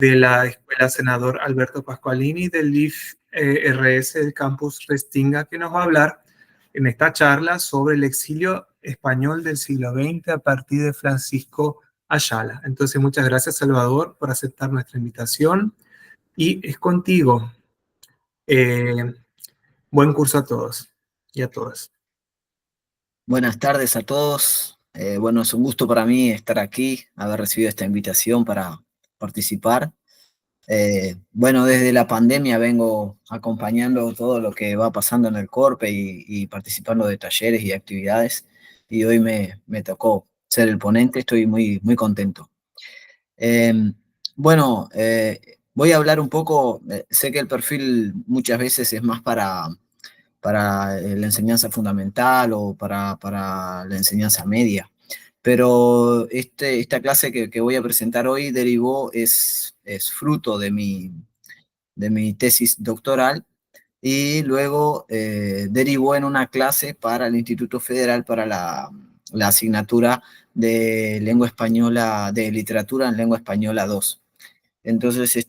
de la Escuela Senador Alberto Pascualini del IF RS del campus Restinga, que nos va a hablar en esta charla sobre el exilio español del siglo XX a partir de Francisco Ayala. Entonces, muchas gracias, Salvador, por aceptar nuestra invitación y es contigo. Buen curso a todos y a todas. Buenas tardes a todos. Bueno, es un gusto para mí estar aquí, haber recibido esta invitación para participar. Bueno, desde la pandemia vengo acompañando todo lo que va pasando en el Corpe y participando de talleres y actividades, y hoy me tocó ser el ponente, estoy muy contento. Bueno, voy a hablar un poco, sé que el perfil muchas veces es más para la enseñanza fundamental o para la enseñanza media. Pero esta clase que voy a presentar hoy es fruto de mi tesis doctoral y luego derivó en una clase para el Instituto Federal para la asignatura de lengua española, de literatura en lengua española 2. Entonces,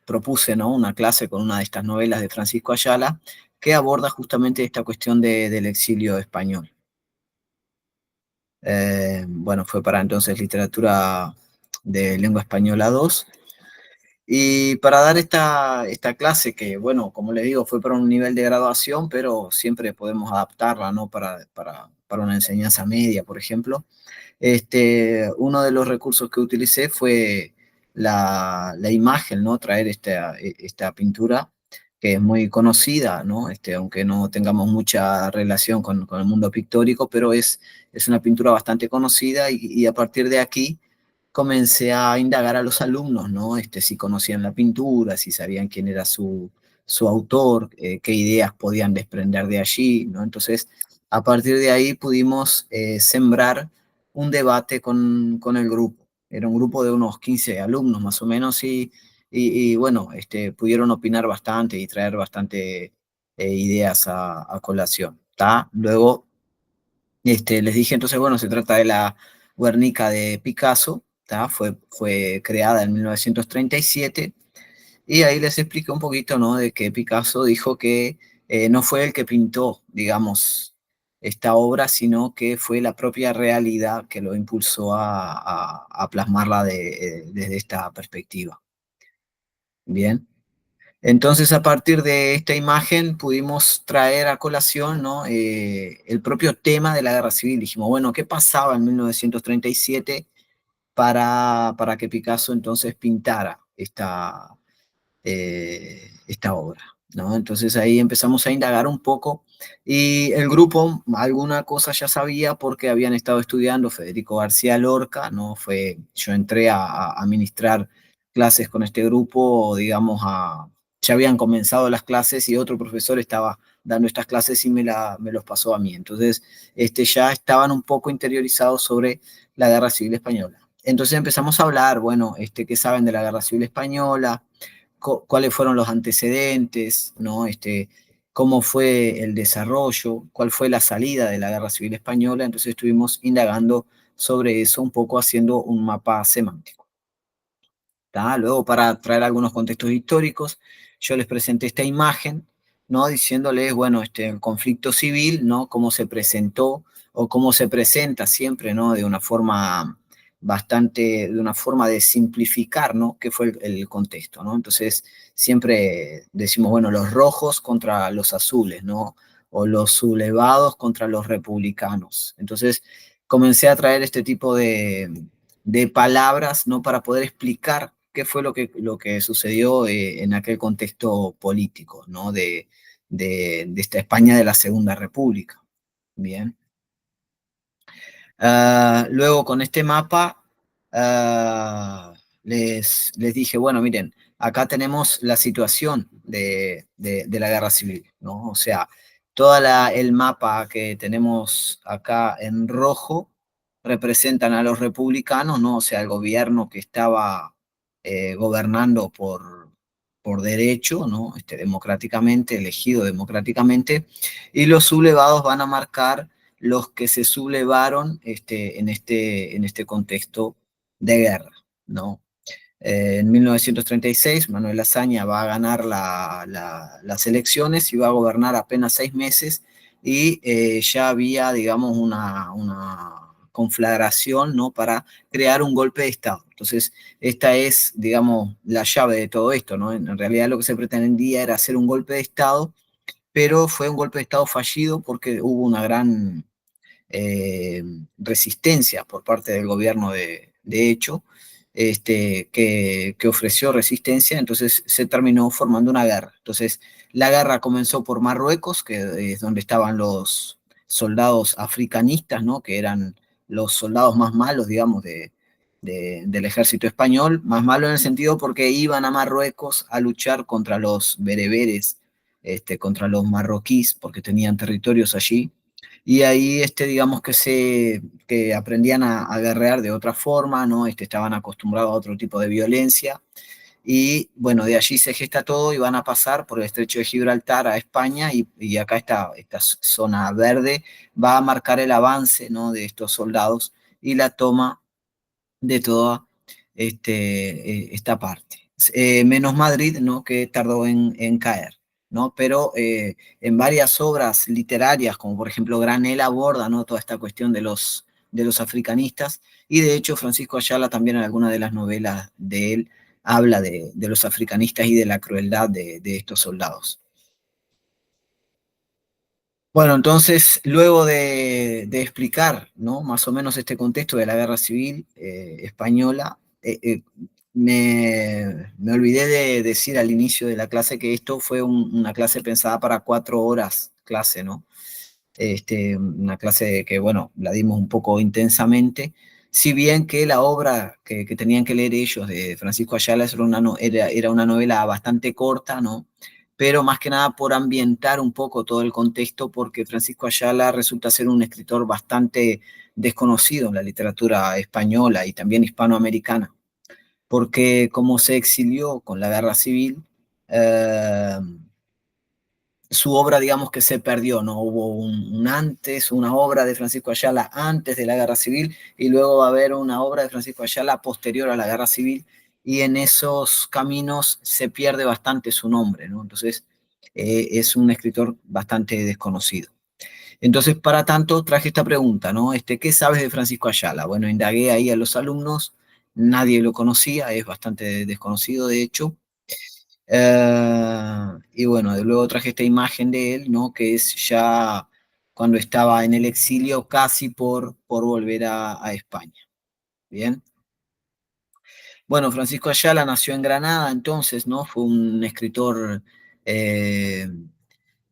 propuse, ¿no?, una clase con una de estas novelas de Francisco Ayala que aborda justamente esta cuestión del exilio español. Bueno, fue para entonces literatura de lengua española 2. Y para dar esta clase, que bueno, como les digo, fue para un nivel de graduación, pero siempre podemos adaptarla, ¿no?, para una enseñanza media, por ejemplo. Uno de los recursos que utilicé fue la imagen, ¿no? Traer esta pintura, que es muy conocida, ¿no? Aunque no tengamos mucha relación con el mundo pictórico, pero es una pintura bastante conocida y a partir de aquí comencé a indagar a los alumnos, ¿no? Si conocían la pintura, si sabían quién era su autor, qué ideas podían desprender de allí, ¿no? Entonces, a partir de ahí pudimos sembrar un debate con el grupo. Era un grupo de unos 15 alumnos más o menos y bueno, pudieron opinar bastante y traer bastante ideas a colación, ¿tá? Luego les dije, entonces, bueno, se trata de la Guernica de Picasso, ¿tá? Fue creada en 1937 y ahí les expliqué un poquito, ¿no?, de que Picasso dijo que no fue el que pintó, digamos, esta obra, sino que fue la propia realidad que lo impulsó a plasmarla desde esta perspectiva. Bien. Entonces, a partir de esta imagen pudimos traer a colación, ¿no?, el propio tema de la guerra civil. Dijimos, bueno, ¿qué pasaba en 1937 para que Picasso entonces pintara esta obra, ¿no? Entonces ahí empezamos a indagar un poco y el grupo alguna cosa ya sabía porque habían estado estudiando Federico García Lorca, ¿no? Yo entré a ministrar clases con este grupo, digamos, ya habían comenzado las clases y otro profesor estaba dando estas clases y me los pasó a mí. Entonces, ya estaban un poco interiorizados sobre la Guerra Civil Española. Entonces empezamos a hablar, bueno, ¿qué saben de la Guerra Civil Española? ¿Cuáles fueron los antecedentes? ¿No? ¿Cómo fue el desarrollo? ¿Cuál fue la salida de la Guerra Civil Española? Entonces estuvimos indagando sobre eso, un poco haciendo un mapa semántico. ¿Tá? Luego, para traer algunos contextos históricos, yo les presenté esta imagen, ¿no?, diciéndoles, bueno, el conflicto civil, ¿no?, cómo se presentó o cómo se presenta siempre, ¿no?, de una forma de simplificar, ¿no?, qué fue el contexto, ¿no? Entonces, siempre decimos, bueno, los rojos contra los azules, ¿no?, o los sublevados contra los republicanos. Entonces, comencé a traer este tipo de palabras, ¿no?, para poder explicar qué fue lo que sucedió en aquel contexto político, ¿no?, de esta España de la Segunda República. Bien. Luego, con este mapa, les dije, bueno, miren, acá tenemos la situación de la Guerra Civil, ¿no? O sea, todo el mapa que tenemos acá en rojo representan a los republicanos, ¿no? O sea, el gobierno que estaba gobernando por derecho, ¿no? Democráticamente, elegido democráticamente, y los sublevados van a marcar los que se sublevaron en este contexto de guerra. ¿no? En 1936, Manuel Azaña va a ganar las elecciones y va a gobernar apenas 6 meses y ya había, digamos, una conflagración, ¿no? Para crear un golpe de Estado. Entonces, esta es, digamos, la llave de todo esto, ¿no? En realidad lo que se pretendía era hacer un golpe de Estado, pero fue un golpe de Estado fallido porque hubo una gran eh, resistencia por parte del gobierno de hecho, que ofreció resistencia, entonces se terminó formando una guerra. Entonces, la guerra comenzó por Marruecos, que es donde estaban los soldados africanistas, ¿no? Que eran los soldados más malos, digamos, del ejército español, más malo en el sentido porque iban a Marruecos a luchar contra los bereberes, contra los marroquíes, porque tenían territorios allí, y ahí, digamos que aprendían a guerrear de otra forma, ¿no? Estaban acostumbrados a otro tipo de violencia. Y bueno, de allí se gesta todo y van a pasar por el estrecho de Gibraltar a España y acá esta zona verde va a marcar el avance, ¿no? De estos soldados y la toma de toda esta parte. Menos Madrid, ¿no? Que tardó en caer, ¿no? Pero en varias obras literarias, como por ejemplo Granel aborda, ¿no? Toda esta cuestión de los africanistas, y de hecho Francisco Ayala también en alguna de las novelas de él habla de los africanistas y de la crueldad de estos soldados. Bueno, entonces, luego de explicar, ¿no? Más o menos este contexto de la guerra civil española, me olvidé de decir al inicio de la clase que esto fue una clase pensada para 4 horas clase, ¿no? Una clase que, bueno, la dimos un poco intensamente, si bien que la obra que tenían que leer ellos de Francisco Ayala era una novela bastante corta, ¿no? Pero más que nada por ambientar un poco todo el contexto, porque Francisco Ayala resulta ser un escritor bastante desconocido en la literatura española y también hispanoamericana, porque como se exilió con la guerra civil, eh, su obra, digamos que se perdió, ¿no? Hubo un antes, una obra de Francisco Ayala antes de la Guerra Civil, y luego va a haber una obra de Francisco Ayala posterior a la Guerra Civil, y en esos caminos se pierde bastante su nombre, ¿no? Entonces, es un escritor bastante desconocido. Entonces, para tanto, traje esta pregunta, ¿no? ¿Qué sabes de Francisco Ayala? Bueno, indagué ahí a los alumnos, nadie lo conocía, es bastante desconocido, de hecho. Y bueno, de luego traje esta imagen de él, ¿no? Que es ya cuando estaba en el exilio, casi por volver a España. Bien. Bueno, Francisco Ayala nació en Granada, entonces, ¿no? Fue un escritor eh,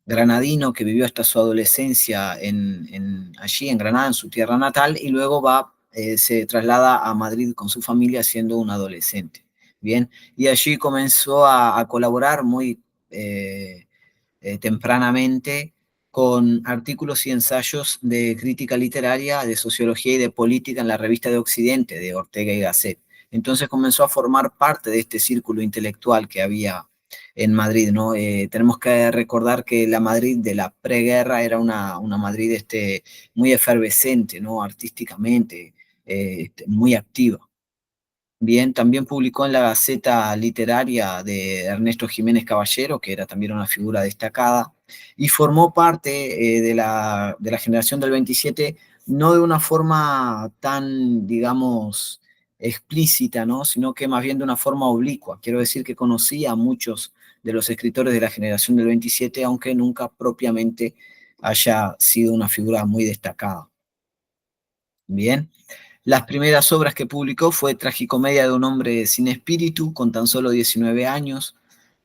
granadino que vivió hasta su adolescencia allí en Granada, en su tierra natal, y luego se traslada a Madrid con su familia siendo un adolescente. Bien, y allí comenzó a colaborar muy tempranamente con artículos y ensayos de crítica literaria, de sociología y de política en la revista de Occidente, de Ortega y Gasset. Entonces comenzó a formar parte de este círculo intelectual que había en Madrid, ¿no? Tenemos que recordar que la Madrid de la preguerra era una Madrid muy efervescente, ¿no? Artísticamente, muy activa. Bien, también publicó en la Gaceta Literaria de Ernesto Jiménez Caballero, que era también una figura destacada, y formó parte de la generación del 27, no de una forma tan, digamos, explícita, ¿no? Sino que más bien de una forma oblicua. Quiero decir que conocía a muchos de los escritores de la generación del 27, aunque nunca propiamente haya sido una figura muy destacada. Bien. Las primeras obras que publicó fue Tragicomedia de un hombre sin espíritu, con tan solo 19 años.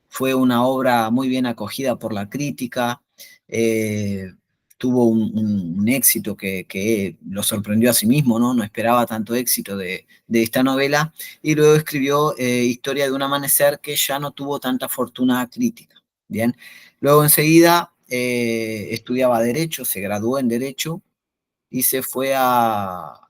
Fue una obra muy bien acogida por la crítica, eh, tuvo un éxito que lo sorprendió a sí mismo, ¿no? No esperaba tanto éxito de esta novela, y luego escribió Historia de un amanecer, que ya no tuvo tanta fortuna crítica. Bien, luego enseguida estudiaba Derecho, se graduó en Derecho, y se fue a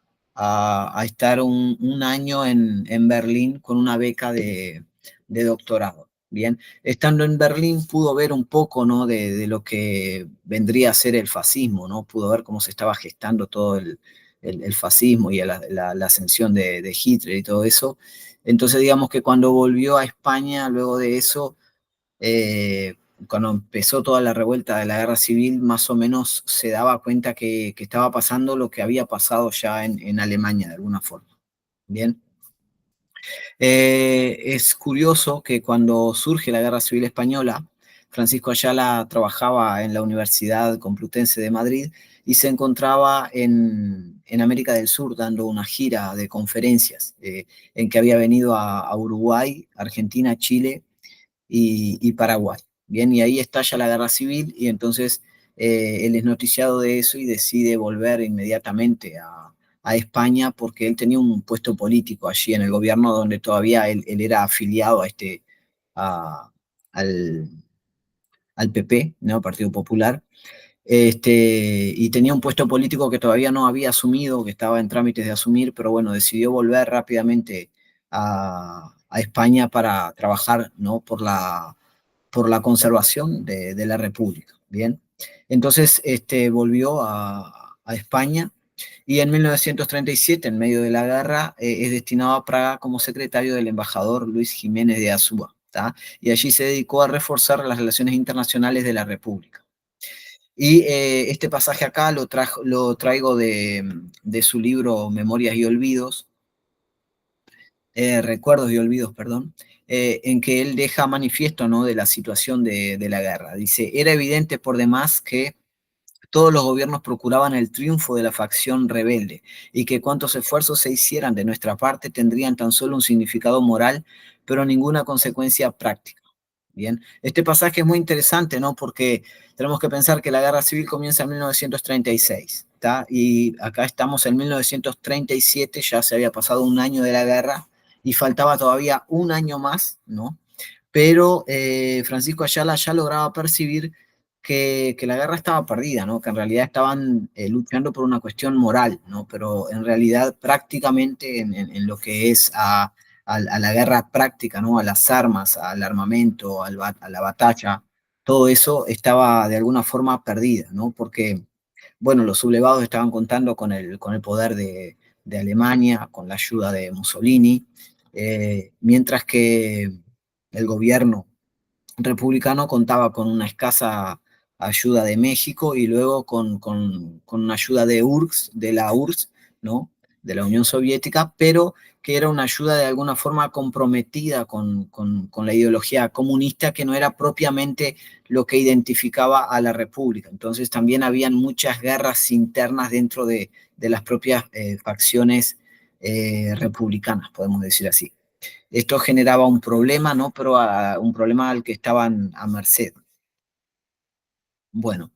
estar un año en Berlín con una beca de doctorado. Bien, estando en Berlín pudo ver un poco, ¿no? de lo que vendría a ser el fascismo, ¿no? Pudo ver cómo se estaba gestando todo el fascismo y la ascensión de Hitler y todo eso. Entonces, digamos que cuando volvió a España, luego de eso, eh, cuando empezó toda la revuelta de la guerra civil, más o menos se daba cuenta que estaba pasando lo que había pasado ya en Alemania, de alguna forma. Bien. Es curioso que cuando surge la Guerra Civil Española, Francisco Ayala trabajaba en la Universidad Complutense de Madrid y se encontraba en América del Sur dando una gira de conferencias en que había venido a Uruguay, Argentina, Chile y Paraguay. Bien, y ahí estalla la guerra civil y entonces él es noticiado de eso y decide volver inmediatamente a España porque él tenía un puesto político allí en el gobierno donde todavía él era afiliado a, al, al PP, ¿no? Partido Popular, y tenía un puesto político que todavía no había asumido, que estaba en trámites de asumir, pero bueno, decidió volver rápidamente a España para trabajar, ¿no? por la conservación de la República. Bien, entonces volvió a España y en 1937, en medio de la guerra, es destinado a Praga como secretario del embajador Luis Jiménez de Azúa, ¿tá? Y allí se dedicó a reforzar las relaciones internacionales de la República. Y este pasaje acá lo traigo de su libro Memorias y Olvidos, Recuerdos y Olvidos, perdón, en que él deja manifiesto, ¿no? De la situación de la guerra. Dice, era evidente por demás que todos los gobiernos procuraban el triunfo de la facción rebelde y que cuantos esfuerzos se hicieran de nuestra parte tendrían tan solo un significado moral, pero ninguna consecuencia práctica. Bien, este pasaje es muy interesante, ¿no? Porque tenemos que pensar que la guerra civil comienza en 1936, ¿tá? Y acá estamos en 1937, ya se había pasado un año de la guerra y faltaba todavía un año más, ¿no? Pero Francisco Ayala ya lograba percibir que la guerra estaba perdida, ¿no? Que en realidad estaban luchando por una cuestión moral, ¿no? Pero en realidad prácticamente en lo que es a la guerra práctica, ¿no? A las armas, al armamento, a la batalla, todo eso estaba de alguna forma perdida, ¿no? Porque, bueno, los sublevados estaban contando con el poder de Alemania, con la ayuda de Mussolini, mientras que el gobierno republicano contaba con una escasa ayuda de México y luego con una ayuda de de la URSS, ¿no? De la Unión Soviética, pero que era una ayuda de alguna forma comprometida con la ideología comunista, que no era propiamente lo que identificaba a la República. Entonces también habían muchas guerras internas dentro de las propias facciones republicanas, podemos decir así. Esto generaba un problema, ¿no? Pero un problema al que estaban a merced. Bueno,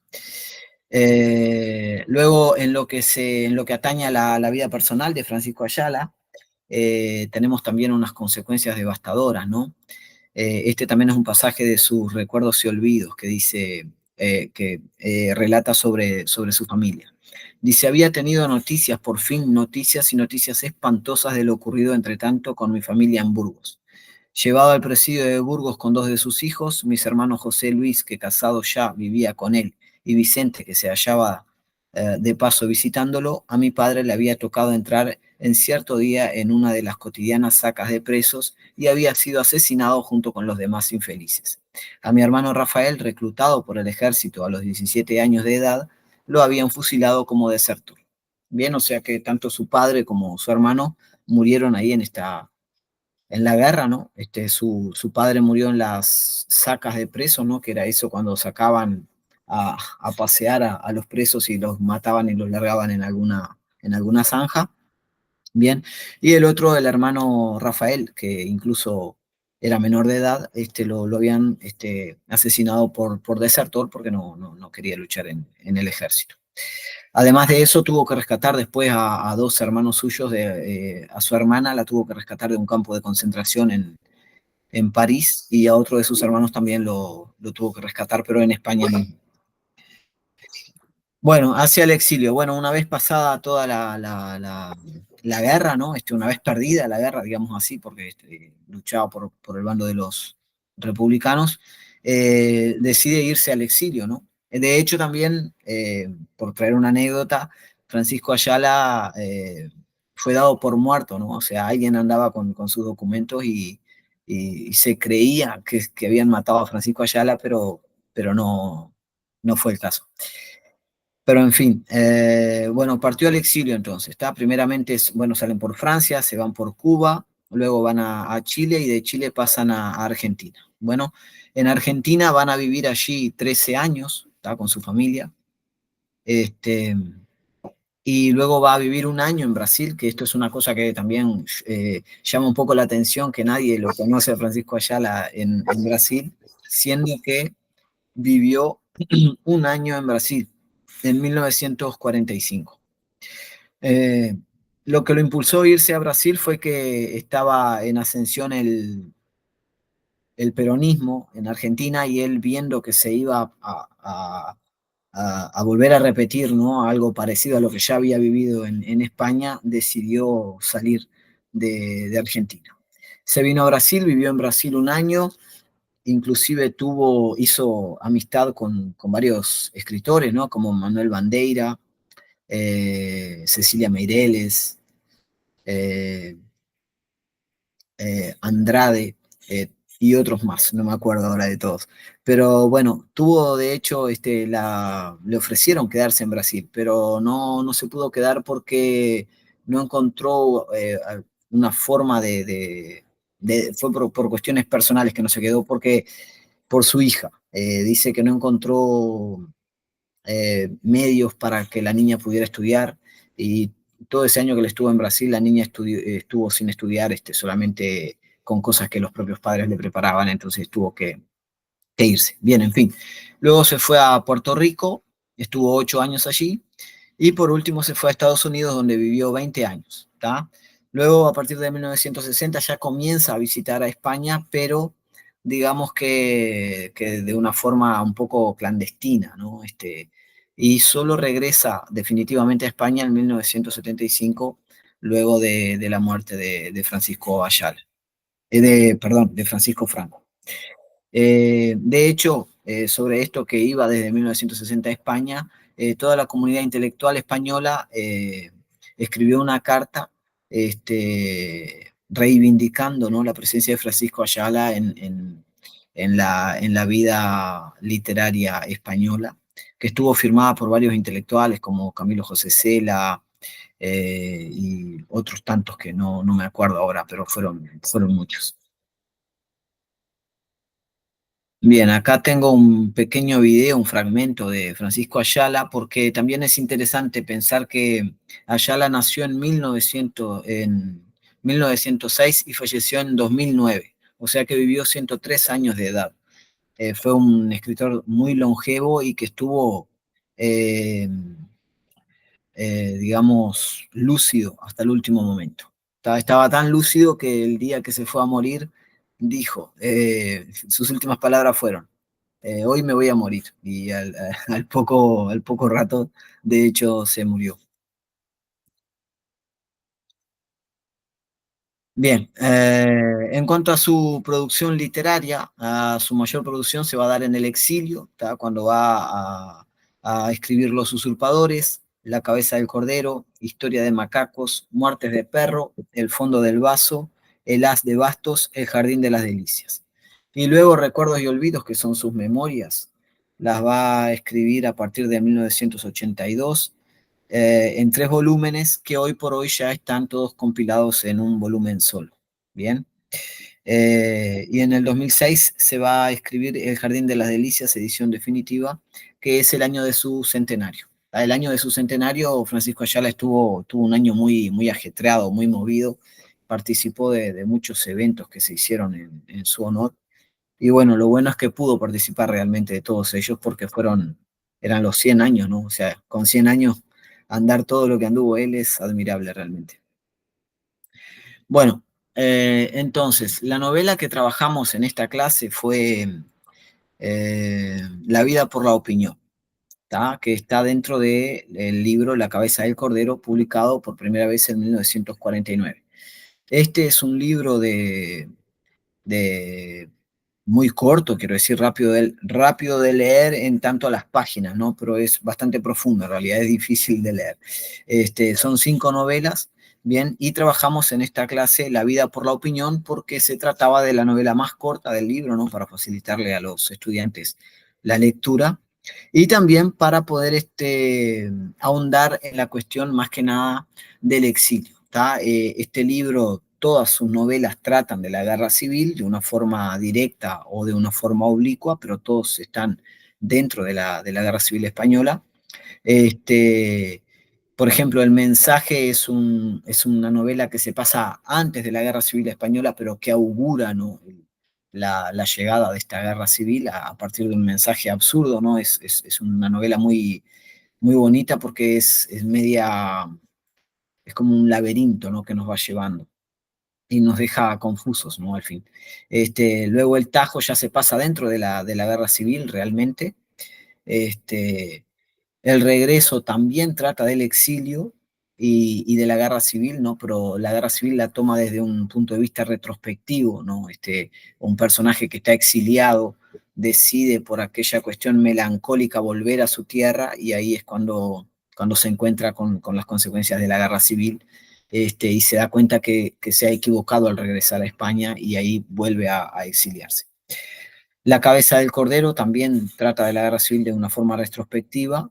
luego en lo que atañe a la vida personal de Francisco Ayala, tenemos también unas consecuencias devastadoras, ¿no? Este también es un pasaje de sus Recuerdos y Olvidos que dice, que relata sobre su familia. Dice, había tenido noticias, por fin noticias y noticias espantosas de lo ocurrido entre tanto con mi familia en Burgos. Llevado al presidio de Burgos con dos de sus hijos, mis hermanos José Luis, que casado ya vivía con él, y Vicente, que se hallaba de paso visitándolo, a mi padre le había tocado entrar en cierto día en una de las cotidianas sacas de presos y había sido asesinado junto con los demás infelices. A mi hermano Rafael, reclutado por el ejército a los 17 años de edad, lo habían fusilado como desertor. Bien, o sea que tanto su padre como su hermano murieron ahí en la guerra, ¿no? Su padre murió en las sacas de presos, ¿no? Que era eso cuando sacaban a pasear a los presos y los mataban y los largaban en alguna zanja. Bien. Y el otro, el hermano Rafael, que incluso era menor de edad, lo habían asesinado por desertor porque no quería luchar en el ejército. Además de eso, tuvo que rescatar después a dos hermanos suyos, a su hermana la tuvo que rescatar de un campo de concentración en París y a otro de sus hermanos también lo tuvo que rescatar, pero en España mismo. Bueno, hacia el exilio. Bueno, una vez pasada toda la guerra, ¿no? Una vez perdida la guerra, digamos así, porque luchaba por el bando de los republicanos, decide irse al exilio, ¿no? De hecho, también, por traer una anécdota, Francisco Ayala fue dado por muerto, ¿no? O sea, alguien andaba con sus documentos y se creía que habían matado a Francisco Ayala, pero no, no fue el caso. Pero en fin, bueno, partió al exilio entonces, ¿está? Primeramente, bueno, salen por Francia, se van por Cuba, luego van a Chile y de Chile pasan a Argentina. Bueno, en Argentina van a vivir allí 13 años, ¿está? Con su familia. Este, y luego va a vivir un año en Brasil, que esto es una cosa que también llama un poco la atención, que nadie lo conoce a Francisco Ayala en Brasil, siendo que vivió un año en Brasil, en 1945. Eh, lo que lo impulsó a irse a Brasil fue que estaba en ascensión el peronismo en Argentina y él viendo que se iba a volver a repetir, ¿no? Algo parecido a lo que ya había vivido en España, decidió salir de Argentina. Se vino a Brasil, vivió en Brasil un año, inclusive hizo amistad con varios escritores, ¿no? Como Manuel Bandeira, Cecilia Meireles, eh, Andrade, y otros más, no me acuerdo ahora de todos. Pero bueno, tuvo de hecho, le ofrecieron quedarse en Brasil, pero no se pudo quedar porque no encontró una forma fue por cuestiones personales que no se quedó, porque por su hija. Dice que no encontró medios para que la niña pudiera estudiar y todo ese año que le estuvo en Brasil, la niña estuvo sin estudiar, solamente con cosas que los propios padres le preparaban, entonces tuvo que irse. Bien, en fin. Luego se fue a Puerto Rico, estuvo 8 años allí, y por último se fue a Estados Unidos, donde vivió 20 años. ¿Tá? Luego, a partir de 1960, ya comienza a visitar a España, pero digamos que de una forma un poco clandestina, ¿no? Y solo regresa definitivamente a España en 1975, luego de la muerte de Francisco Ayala, perdón, de Francisco Franco. De hecho, sobre esto que iba desde 1960 a España, toda la comunidad intelectual española escribió una carta reivindicando, ¿no? La presencia de Francisco Ayala en la vida literaria española, que estuvo firmada por varios intelectuales como Camilo José Cela y otros tantos que no me acuerdo ahora, pero fueron muchos. Bien, acá tengo un pequeño video, un fragmento de Francisco Ayala, porque también es interesante pensar que Ayala nació en 1906 y falleció en 2009, o sea que vivió 103 años de edad. Fue un escritor muy longevo y que estuvo, eh, digamos, lúcido hasta el último momento. Estaba tan lúcido que el día que se fue a morir dijo, sus últimas palabras fueron, hoy me voy a morir. Y al poco rato, de hecho, se murió. Bien, en cuanto a su producción literaria, a su mayor producción se va a dar en el exilio, ¿tá? Cuando va a escribir Los Usurpadores, La Cabeza del Cordero, Historia de Macacos, Muertes de Perro, El Fondo del Vaso, El As de Bastos, El Jardín de las Delicias. Y luego Recuerdos y Olvidos, que son sus memorias, las va a escribir a partir de 1982 en 3 volúmenes que hoy por hoy ya están todos compilados en un volumen solo. Bien. Y en el 2006 se va a escribir El Jardín de las Delicias, edición definitiva, que es el año de su centenario. El año de su centenario, Francisco Ayala tuvo un año muy ajetreado, muy movido, participó de muchos eventos que se hicieron en su honor. Y bueno, lo bueno es que pudo participar realmente de todos ellos porque eran los 100 años, ¿no? O sea, con 100 años andar todo lo que anduvo él es admirable realmente. Bueno, entonces, la novela que trabajamos en esta clase fue La vida por la opinión, ¿tá? Que está dentro del libro La cabeza del cordero, publicado por primera vez en 1949. Este es un libro de muy corto, quiero decir, rápido de leer en tanto a las páginas, ¿no? Pero es bastante profundo, en realidad es difícil de leer. Son 5 novelas Bien, y trabajamos en esta clase La vida por la opinión porque se trataba de la novela más corta del libro, ¿no? Para facilitarle a los estudiantes la lectura y también para poder ahondar en la cuestión más que nada del exilio. ¿Tá? Este libro, todas sus novelas tratan de la guerra civil de una forma directa o de una forma oblicua, pero todos están dentro de la guerra civil española. Este, por ejemplo, El mensaje es una novela que se pasa antes de la Guerra Civil Española, pero que augura, ¿no? La llegada de esta guerra civil a partir de un mensaje absurdo, ¿no? Es una novela muy, muy bonita porque es media, es como un laberinto, ¿no? Que nos va llevando y nos deja confusos, ¿no? Al fin. Luego El Tajo ya se pasa dentro de la guerra civil realmente. Este, el regreso también trata del exilio y de la guerra civil, ¿no? Pero la guerra civil la toma desde un punto de vista retrospectivo, ¿no? Un personaje que está exiliado decide por aquella cuestión melancólica volver a su tierra y ahí es cuando se encuentra con las consecuencias de la guerra civil y se da cuenta que se ha equivocado al regresar a España y ahí vuelve a exiliarse. La cabeza del cordero también trata de la guerra civil de una forma retrospectiva,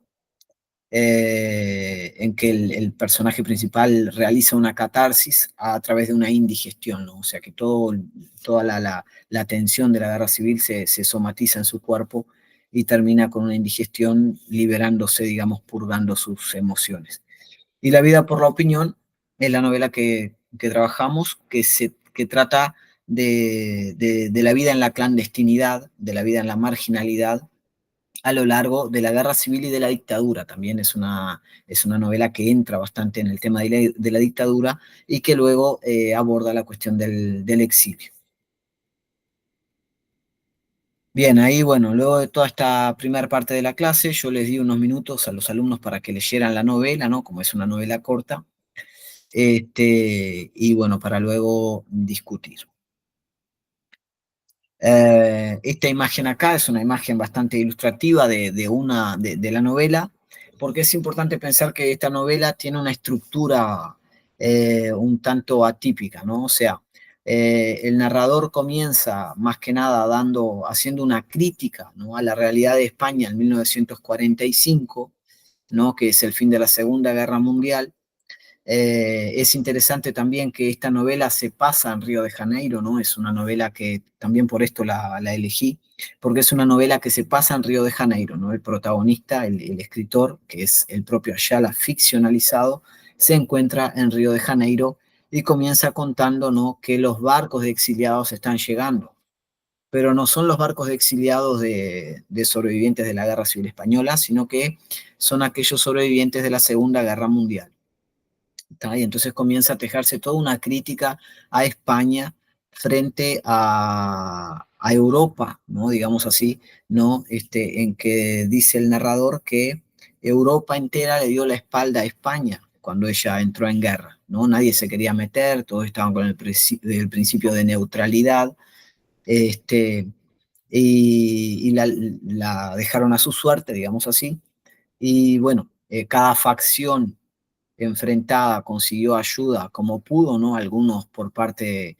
en que el personaje principal realiza una catarsis a través de una indigestión, ¿no? O sea que toda la tensión de la guerra civil se somatiza en su cuerpo y termina con una indigestión liberándose, digamos, purgando sus emociones. Y La vida por la opinión es la novela que trabajamos, que trata de la vida en la clandestinidad, de la vida en la marginalidad, a lo largo de la guerra civil y de la dictadura. También es una novela que entra bastante en el tema de la dictadura y que luego aborda la cuestión del exilio. Bien, ahí bueno, luego de toda esta primera parte de la clase, yo les di unos minutos a los alumnos para que leyeran la novela, ¿no? Como es una novela corta, y bueno, para luego discutir. Esta imagen acá es una imagen bastante ilustrativa de la novela, porque es importante pensar que esta novela tiene una estructura un tanto atípica, ¿no? O sea, el narrador comienza más que nada haciendo una crítica, ¿no? A la realidad de España en 1945, ¿no? Que es el fin de la Segunda Guerra Mundial. Es interesante también que esta novela se pasa en Río de Janeiro, ¿no? Es una novela que también por esto la elegí, porque es una novela que se pasa en Río de Janeiro, ¿no? El protagonista, el escritor, que es el propio Ayala ficcionalizado, se encuentra en Río de Janeiro y comienza contando, ¿no? Que los barcos de exiliados están llegando, pero no son los barcos de exiliados de sobrevivientes de la Guerra Civil Española, sino que son aquellos sobrevivientes de la Segunda Guerra Mundial. ¿Tá? Y entonces comienza a tejerse toda una crítica a España frente a Europa, ¿no? Digamos así, ¿no? En que dice el narrador que Europa entera le dio la espalda a España cuando ella entró en guerra, ¿no? Nadie se quería meter, todos estaban con el principio de neutralidad, y la dejaron a su suerte, digamos así, y bueno, cada facción enfrentada consiguió ayuda como pudo, ¿no? Algunos por parte,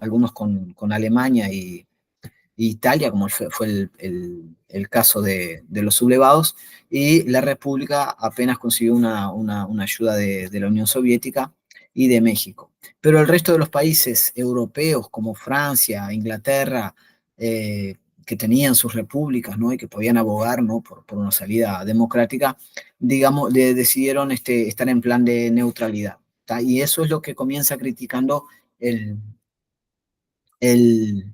algunos con Alemania y Italia, como fue el caso de los sublevados, y la República apenas consiguió una ayuda de la Unión Soviética y de México. Pero el resto de los países europeos, como Francia, Inglaterra, que tenían sus repúblicas, ¿no? Y que podían abogar, ¿no? Por una salida democrática, digamos, decidieron estar en plan de neutralidad. ¿Tá? Y eso es lo que comienza criticando el, el,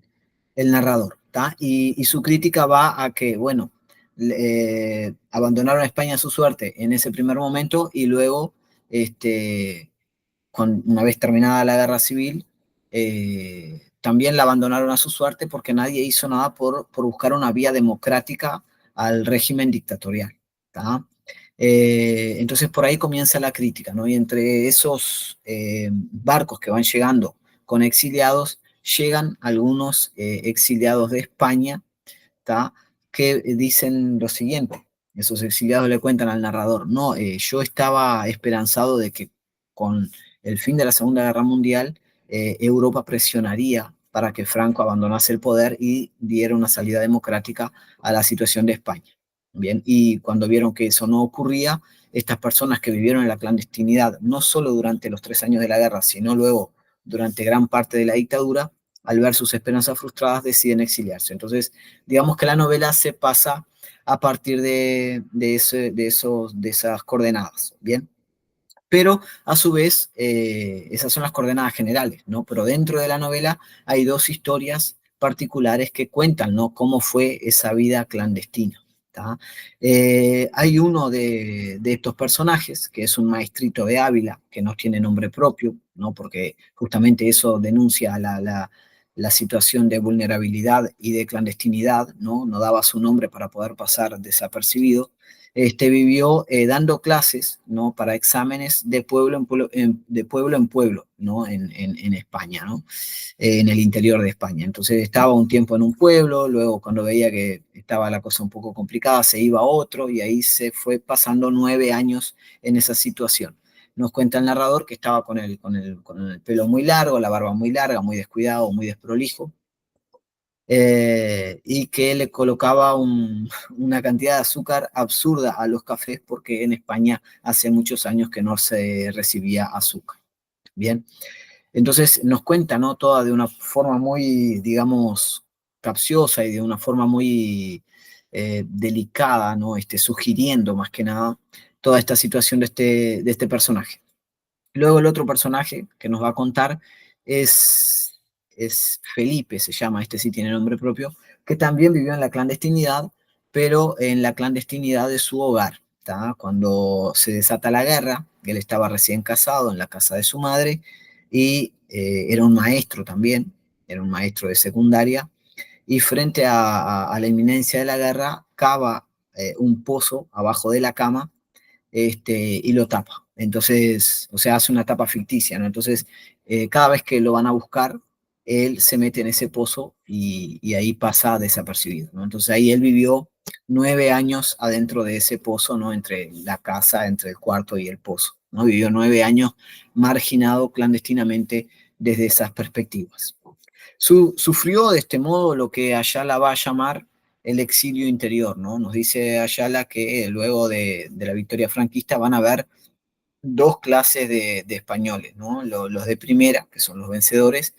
el narrador. ¿Tá? Y su crítica va a que, bueno, abandonaron a España a su suerte en ese primer momento y luego, una vez terminada la guerra civil, también la abandonaron a su suerte porque nadie hizo nada por buscar una vía democrática al régimen dictatorial. ¿Tá? Entonces por ahí comienza la crítica, ¿no? Y entre esos barcos que van llegando con exiliados, llegan algunos exiliados de España, ¿tá? Que dicen lo siguiente. Esos exiliados le cuentan al narrador, no, yo estaba esperanzado de que con el fin de la Segunda Guerra Mundial, Europa presionaría para que Franco abandonase el poder y diera una salida democrática a la situación de España. Bien, y cuando vieron que eso no ocurría, estas personas que vivieron en la clandestinidad, no solo durante los 3 años de la guerra, sino luego durante gran parte de la dictadura, al ver sus esperanzas frustradas, deciden exiliarse. Entonces, digamos que la novela se pasa a partir de esas coordenadas, ¿bien? Pero a su vez, esas son las coordenadas generales, ¿no? Pero dentro de la novela hay dos historias particulares que cuentan, ¿no? Cómo fue esa vida clandestina. Hay uno de estos personajes, que es un maestrito de Ávila, que no tiene nombre propio, ¿no? Porque justamente eso denuncia la situación de vulnerabilidad y de clandestinidad, ¿no? No daba su nombre para poder pasar desapercibido. Vivió dando clases, ¿no? Para exámenes de pueblo en pueblo, de pueblo en pueblo, ¿no? En España, ¿no? En el interior de España. Entonces estaba un tiempo en un pueblo, luego cuando veía que estaba la cosa un poco complicada, se iba a otro y ahí se fue pasando 9 años en esa situación. Nos cuenta el narrador que estaba con el pelo muy largo, la barba muy larga, muy descuidado, muy desprolijo, y que le colocaba una cantidad de azúcar absurda a los cafés porque en España hace muchos años que no se recibía azúcar. Bien, entonces nos cuenta, ¿no? Toda de una forma muy, digamos, capciosa y de una forma muy delicada, ¿no? Sugiriendo más que nada toda esta situación de este personaje. Luego el otro personaje que nos va a contar es Felipe, se llama, este sí tiene nombre propio, que también vivió en la clandestinidad, pero en la clandestinidad de su hogar. ¿Tá? Cuando se desata la guerra, él estaba recién casado en la casa de su madre y era un maestro también, era un maestro de secundaria, y frente a la inminencia de la guerra, cava un pozo abajo de la cama y lo tapa. Entonces, o sea, hace una tapa ficticia, ¿no? Entonces, cada vez que lo van a buscar, él se mete en ese pozo y ahí pasa desapercibido, ¿no? Entonces ahí él vivió 9 años adentro de ese pozo, ¿no? Entre la casa, entre el cuarto y el pozo, ¿no? Vivió 9 años marginado clandestinamente desde esas perspectivas. Sufrió de este modo lo que Ayala va a llamar el exilio interior, ¿no? Nos dice Ayala que luego de la victoria franquista van a haber dos clases de españoles, ¿no? Los de primera, que son los vencedores,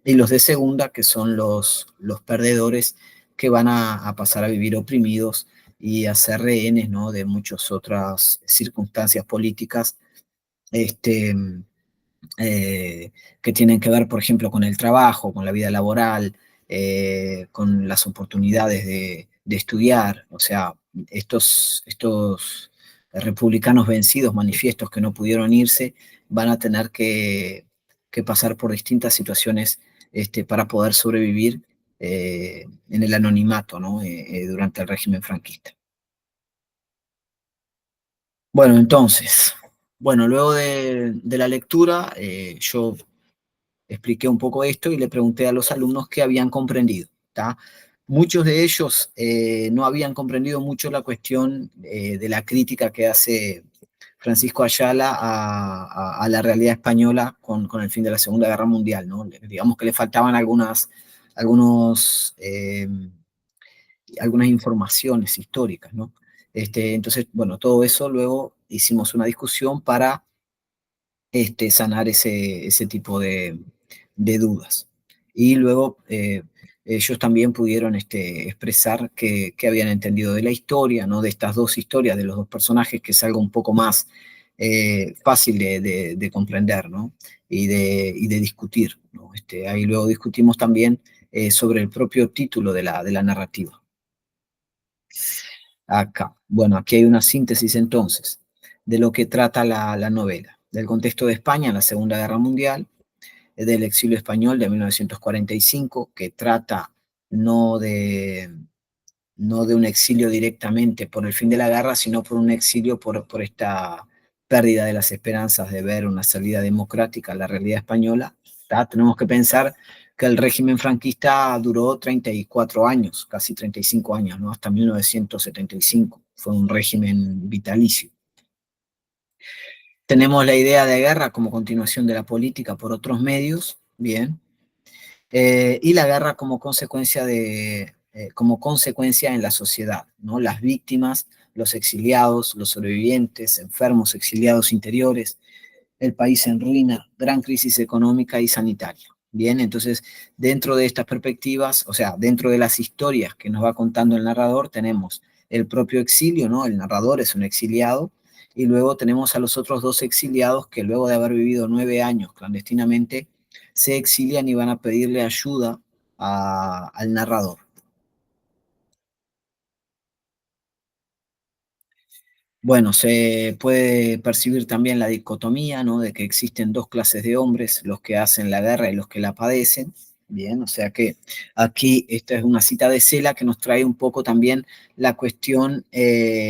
y los de segunda, que son los perdedores, que van a pasar a vivir oprimidos y a ser rehenes, ¿no? De muchas otras circunstancias políticas, este, que tienen que ver, por ejemplo, con el trabajo, con la vida laboral, con las oportunidades de estudiar. O sea, estos republicanos vencidos, manifiestos que no pudieron irse, van a tener que pasar por distintas situaciones para poder sobrevivir en el anonimato, ¿no? Durante el régimen franquista. Bueno, entonces, bueno, luego de la lectura, yo expliqué un poco esto y le pregunté a los alumnos qué habían comprendido. ¿Tá? Muchos de ellos no habían comprendido mucho la cuestión de la crítica que hace Francisco Ayala a la realidad española con el fin de la Segunda Guerra Mundial, ¿no? Digamos que le faltaban algunos, algunas informaciones históricas, ¿no? Entonces, bueno, todo eso luego hicimos una discusión para sanar ese tipo de dudas. Y luego ellos también pudieron expresar qué habían entendido de la historia, ¿no? De estas dos historias, de los dos personajes, que es algo un poco más fácil de comprender, ¿no? Y de discutir, ¿no? Ahí luego discutimos también sobre el propio título de la narrativa. Acá. Bueno, aquí hay una síntesis entonces de lo que trata la novela, del contexto de España en la Segunda Guerra Mundial, del exilio español de 1945, que trata no de, no de un exilio directamente por el fin de la guerra, sino por un exilio por esta pérdida de las esperanzas de ver una salida democrática a la realidad española. ¿Tá? Tenemos que pensar que el régimen franquista duró 34 años, casi 35 años, ¿no? Hasta 1975. Fue un régimen vitalicio. Tenemos la idea de guerra como continuación de la política por otros medios, bien, y la guerra como consecuencia en la sociedad, ¿no? Las víctimas, los exiliados, los sobrevivientes, enfermos, exiliados interiores, el país en ruina, gran crisis económica y sanitaria. Bien, entonces, dentro de estas perspectivas, o sea, dentro de las historias que nos va contando el narrador, tenemos el propio exilio, ¿no? El narrador es un exiliado, y luego tenemos a los otros dos exiliados que luego de haber vivido 9 años clandestinamente, se exilian y van a pedirle ayuda al narrador. Bueno, se puede percibir también la dicotomía, ¿no? De que existen dos clases de hombres, los que hacen la guerra y los que la padecen. Bien, o sea que aquí esta es una cita de Cela que nos trae un poco también la cuestión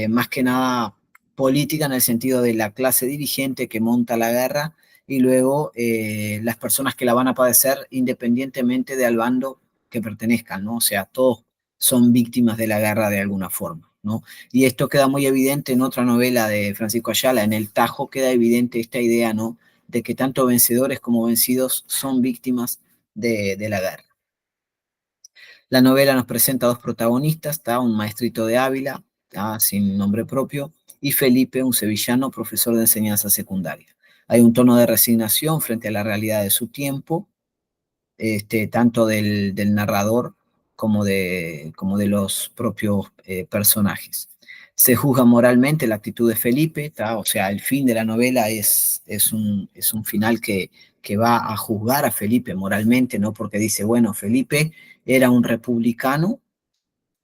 más que nada política en el sentido de la clase dirigente que monta la guerra y luego las personas que la van a padecer independientemente del bando que pertenezcan, ¿no? O sea, todos son víctimas de la guerra de alguna forma, ¿no? Y esto queda muy evidente en otra novela de Francisco Ayala, en El Tajo queda evidente esta idea, ¿no? De que tanto vencedores como vencidos son víctimas de la guerra. La novela nos presenta dos protagonistas, está un maestrito de Ávila, ¿tá? Sin nombre propio, y Felipe, un sevillano, profesor de enseñanza secundaria. Hay un tono de resignación frente a la realidad de su tiempo, tanto del narrador como de los propios personajes. Se juzga moralmente la actitud de Felipe, ¿tá? O sea, el fin de la novela es un final que va a juzgar a Felipe moralmente, ¿no? Porque dice, bueno, Felipe era un republicano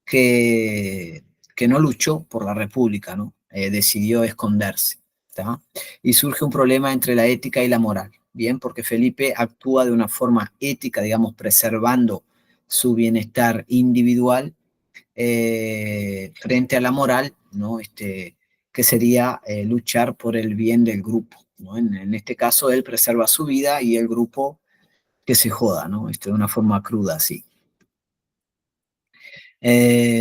que, que no luchó por la república, ¿no? Decidió esconderse, ¿tá? Y surge un problema entre la ética y la moral, ¿bien? Porque Felipe actúa de una forma ética, digamos, preservando su bienestar individual frente a la moral, ¿no? Que sería luchar por el bien del grupo, ¿no? En este caso, él preserva su vida y el grupo que se joda, ¿no? De una forma cruda, así.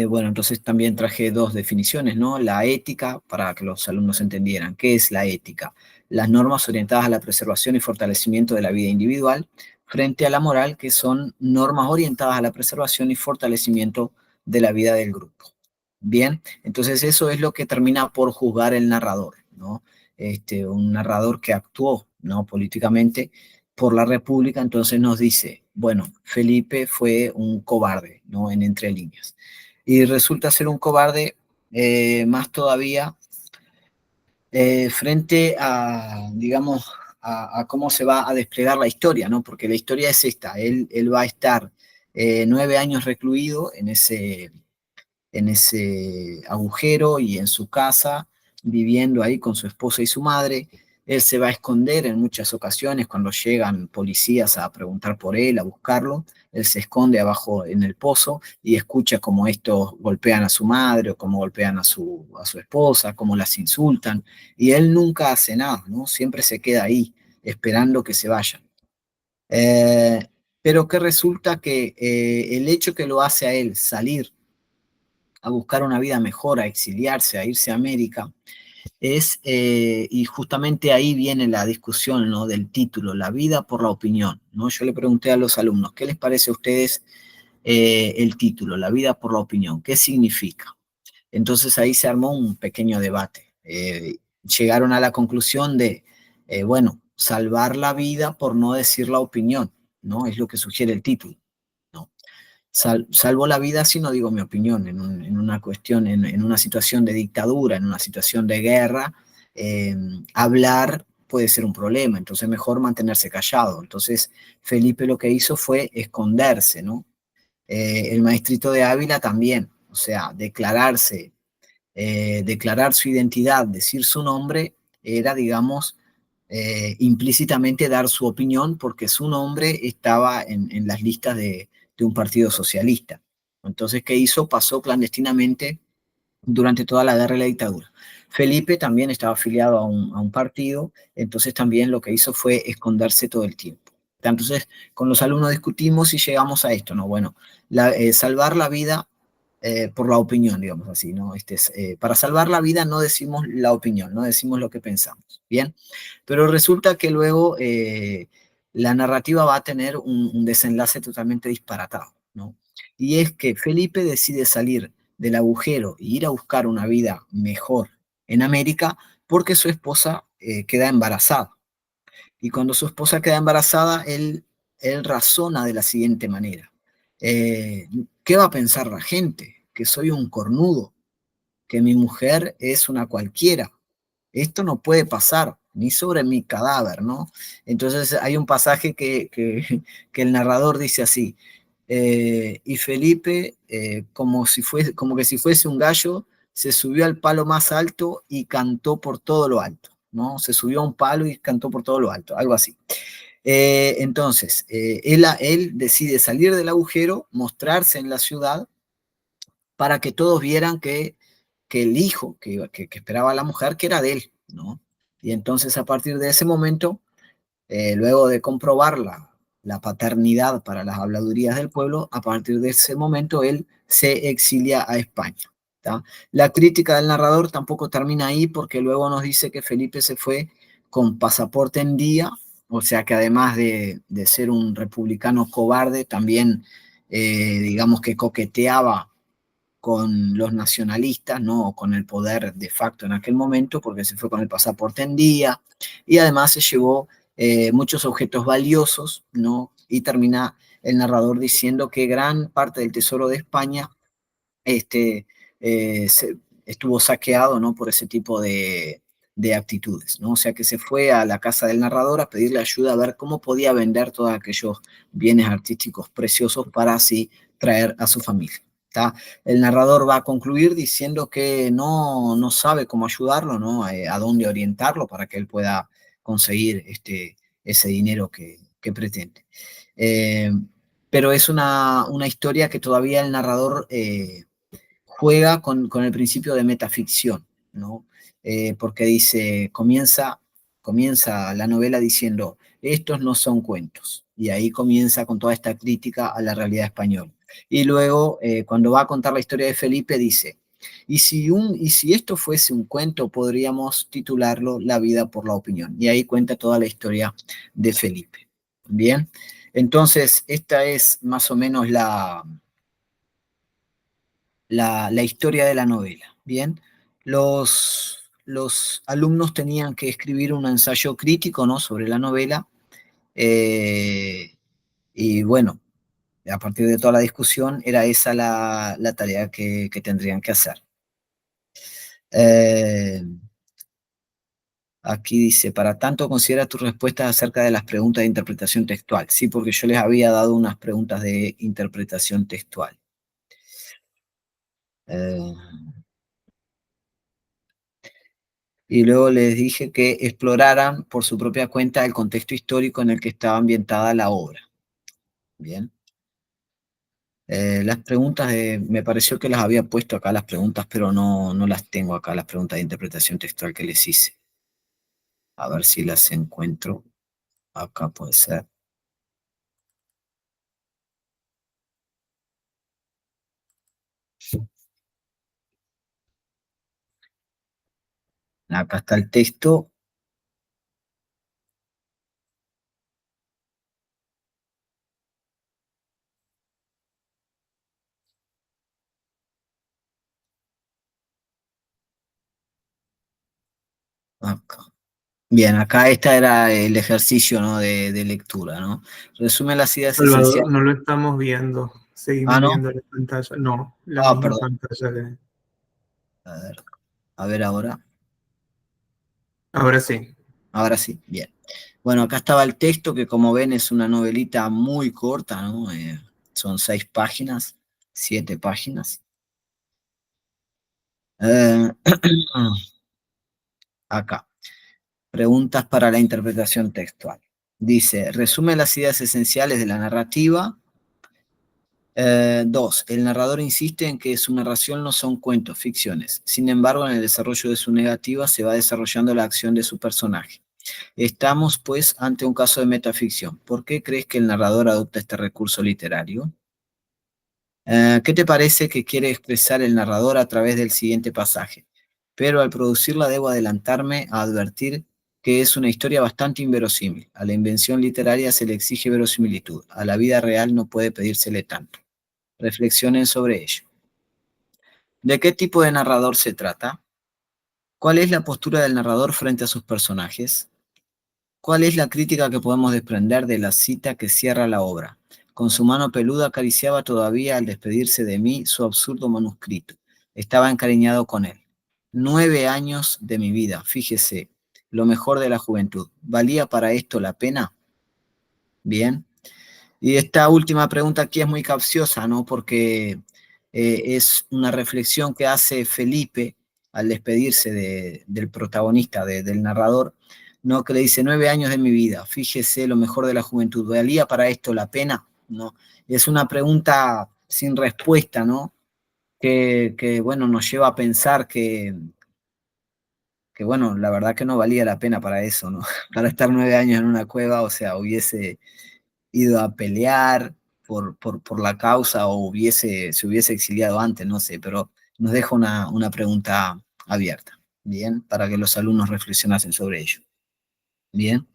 Bueno, entonces también traje dos definiciones, ¿no? La ética, para que los alumnos entendieran. ¿Qué es la ética? Las normas orientadas a la preservación y fortalecimiento de la vida individual, frente a la moral, que son normas orientadas a la preservación y fortalecimiento de la vida del grupo. Bien, entonces eso es lo que termina por juzgar el narrador, ¿no? Un narrador que actuó, ¿no? Políticamente por la República, entonces nos dice, bueno, Felipe fue un cobarde, ¿no? En entre líneas. Y resulta ser un cobarde más todavía frente a, digamos, a cómo se va a desplegar la historia, ¿no? Porque la historia es esta, él va a estar 9 años recluido en ese agujero y en su casa, viviendo ahí con su esposa y su madre. Él se va a esconder en muchas ocasiones cuando llegan policías a preguntar por él, a buscarlo. Él se esconde abajo en el pozo y escucha cómo estos golpean a su madre o cómo golpean a su esposa, cómo las insultan. Y él nunca hace nada, ¿no? Siempre se queda ahí, esperando que se vayan. Eh, pero que resulta que el hecho que lo hace a él salir a buscar una vida mejor, a exiliarse, a irse a América, y justamente ahí viene la discusión, ¿no? Del título, la vida por la opinión, ¿no? Yo le pregunté a los alumnos, ¿qué les parece a ustedes el título, la vida por la opinión? ¿Qué significa? Entonces ahí se armó un pequeño debate. Llegaron a la conclusión de, bueno, salvar la vida por no decir la opinión, ¿no? Es lo que sugiere el título, ¿no? Salvo la vida si no digo mi opinión en una cuestión, en una situación de dictadura, en una situación de guerra, hablar puede ser un problema, entonces mejor mantenerse callado. Entonces Felipe lo que hizo fue esconderse, ¿no? El maestrito de Ávila también, o sea, declarar su identidad, decir su nombre, era, digamos, implícitamente dar su opinión porque su nombre estaba en las listas de un partido socialista. Entonces, ¿qué hizo? Pasó clandestinamente durante toda la guerra y la dictadura. Felipe también estaba afiliado a un partido, entonces también lo que hizo fue esconderse todo el tiempo. Entonces, con los alumnos discutimos y llegamos a esto, ¿no? Bueno, salvar la vida por la opinión, digamos así, ¿no? Para salvar la vida no decimos la opinión, no decimos lo que pensamos, ¿bien? Pero resulta que luego la narrativa va a tener un desenlace totalmente disparatado, ¿no? Y es que Felipe decide salir del agujero e ir a buscar una vida mejor en América porque su esposa queda embarazada. Y cuando su esposa queda embarazada, él razona de la siguiente manera. ¿Qué va a pensar la gente? Que soy un cornudo, que mi mujer es una cualquiera. Esto no puede pasar, ni sobre mi cadáver, ¿no? Entonces hay un pasaje que el narrador dice así, y Felipe, como que si fuese un gallo, se subió al palo más alto y cantó por todo lo alto, ¿no? Se subió a un palo y cantó por todo lo alto, algo así. Entonces, él decide salir del agujero, mostrarse en la ciudad para que todos vieran que el hijo que esperaba la mujer, que era de él, ¿no? Y entonces a partir de ese momento, luego de comprobar la paternidad para las habladurías del pueblo, a partir de ese momento él se exilia a España. ¿Tá? La crítica del narrador tampoco termina ahí porque luego nos dice que Felipe se fue con pasaporte en día, o sea que además de ser un republicano cobarde, también digamos que coqueteaba con los nacionalistas, ¿no? Con el poder de facto en aquel momento, porque se fue con el pasaporte en día, y además se llevó muchos objetos valiosos, ¿no? Y termina el narrador diciendo que gran parte del tesoro de España este, estuvo saqueado, ¿no? Por ese tipo de actitudes, ¿no? O sea que se fue a la casa del narrador a pedirle ayuda a ver cómo podía vender todos aquellos bienes artísticos preciosos para así traer a su familia. ¿Tá? El narrador va a concluir diciendo que no sabe cómo ayudarlo, ¿no? A dónde orientarlo para que él pueda conseguir ese dinero que pretende. Pero es una historia que todavía el narrador juega con el principio de metaficción, ¿no? Porque dice, comienza la novela diciendo, estos no son cuentos, y ahí comienza con toda esta crítica a la realidad española. Y luego, cuando va a contar la historia de Felipe, dice, y si esto fuese un cuento, podríamos titularlo La vida por la opinión. Y ahí cuenta toda la historia de Felipe. Bien, entonces esta es más o menos la historia de la novela. Bien, los alumnos tenían que escribir un ensayo crítico, ¿no? Sobre la novela. eh, y bueno, a partir de toda la discusión, era esa la tarea que tendrían que hacer. Eh, Aquí dice, para tanto, considera tus respuestas acerca de las preguntas de interpretación textual. Sí, porque yo les había dado unas preguntas de interpretación textual. Eh, y luego les dije que exploraran por su propia cuenta el contexto histórico en el que estaba ambientada la obra. Bien. Las preguntas, me pareció que las había puesto acá las preguntas, pero no las tengo acá, las preguntas de interpretación textual que les hice. A ver si las encuentro. Acá puede ser. Acá está el texto. Acá. Bien, acá este era el ejercicio, ¿no? de lectura, ¿no? Resume las ideas Salvador, esenciales. no lo estamos viendo. Ah, Seguimos ¿no? viendo la pantalla. No, la Ah, misma perdón. pantalla que... A ver, a ver ahora. Ahora sí. Ahora sí, bien. Bueno, acá estaba el texto, que como ven es una novelita muy corta, ¿no? Son 6 páginas, 7 páginas. Eh, Acá, preguntas para la interpretación textual. Dice, resume las ideas esenciales de la narrativa. 2. El narrador insiste en que su narración no son cuentos, ficciones. Sin embargo, en el desarrollo de su negativa se va desarrollando la acción de su personaje. Estamos, pues, ante un caso de metaficción. ¿Por qué crees que el narrador adopta este recurso literario? ¿Qué te parece que quiere expresar el narrador a través del siguiente pasaje? Pero al producirla debo adelantarme a advertir que es una historia bastante inverosímil. A la invención literaria se le exige verosimilitud, a la vida real no puede pedírsele tanto. Reflexionen sobre ello. ¿De qué tipo de narrador se trata? ¿Cuál es la postura del narrador frente a sus personajes? ¿Cuál es la crítica que podemos desprender de la cita que cierra la obra? Con su mano peluda acariciaba todavía al despedirse de mí su absurdo manuscrito. Estaba encariñado con él. 9 años de mi vida, fíjese, lo mejor de la juventud. ¿Valía para esto la pena? Bien. Y esta última pregunta aquí es muy capciosa, ¿no? Porque es una reflexión que hace Felipe al despedirse del protagonista, del narrador, ¿no? Que le dice, 9 años de mi vida, fíjese lo mejor de la juventud, ¿valía para esto la pena? ¿No? Es una pregunta sin respuesta, ¿no? Bueno, nos lleva a pensar bueno, la verdad que no valía la pena para eso, ¿no? Para estar 9 años en una cueva, o sea, hubiese ido a pelear por la causa o se hubiese exiliado antes, no sé, pero nos deja una pregunta abierta, ¿bien? Para que los alumnos reflexionasen sobre ello, ¿bien?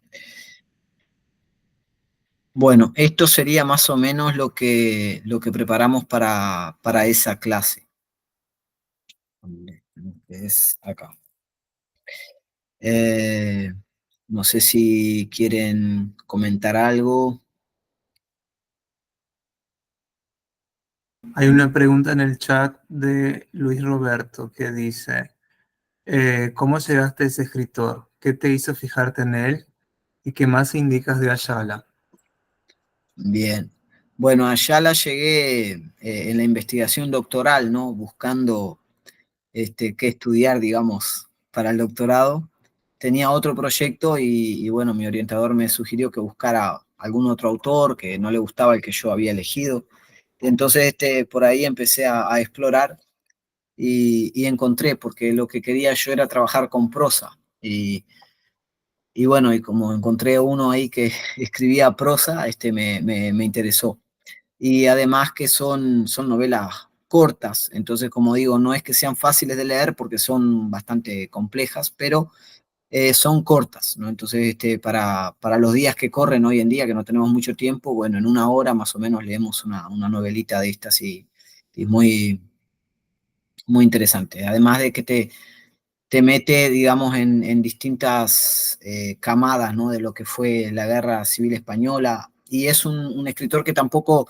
Bueno, esto sería más o menos lo que preparamos para esa clase. Es acá. Eh, no sé si quieren comentar algo. Hay una pregunta en el chat de Luis Roberto que dice, ¿cómo llegaste a ese escritor? ¿Qué te hizo fijarte en él? ¿Y qué más indicas de Ayala? Bien. Bueno, allá la llegué en la investigación doctoral, ¿no? Buscando qué estudiar, digamos, para el doctorado. Tenía otro proyecto y bueno, mi orientador me sugirió que buscara algún otro autor que no le gustaba el que yo había elegido. Entonces, por ahí empecé a explorar y encontré, porque lo que quería yo era trabajar con prosa. Y bueno, y como encontré uno ahí que escribía prosa, me interesó. Y además que son novelas cortas, entonces como digo, no es que sean fáciles de leer porque son bastante complejas, pero son cortas, ¿no? Entonces, para los días que corren hoy en día, que no tenemos mucho tiempo, bueno, en una hora más o menos leemos una novelita de estas y muy, muy interesante. Además de que te mete, digamos, en distintas camadas, ¿no? De lo que fue la Guerra Civil Española. Y es un escritor que tampoco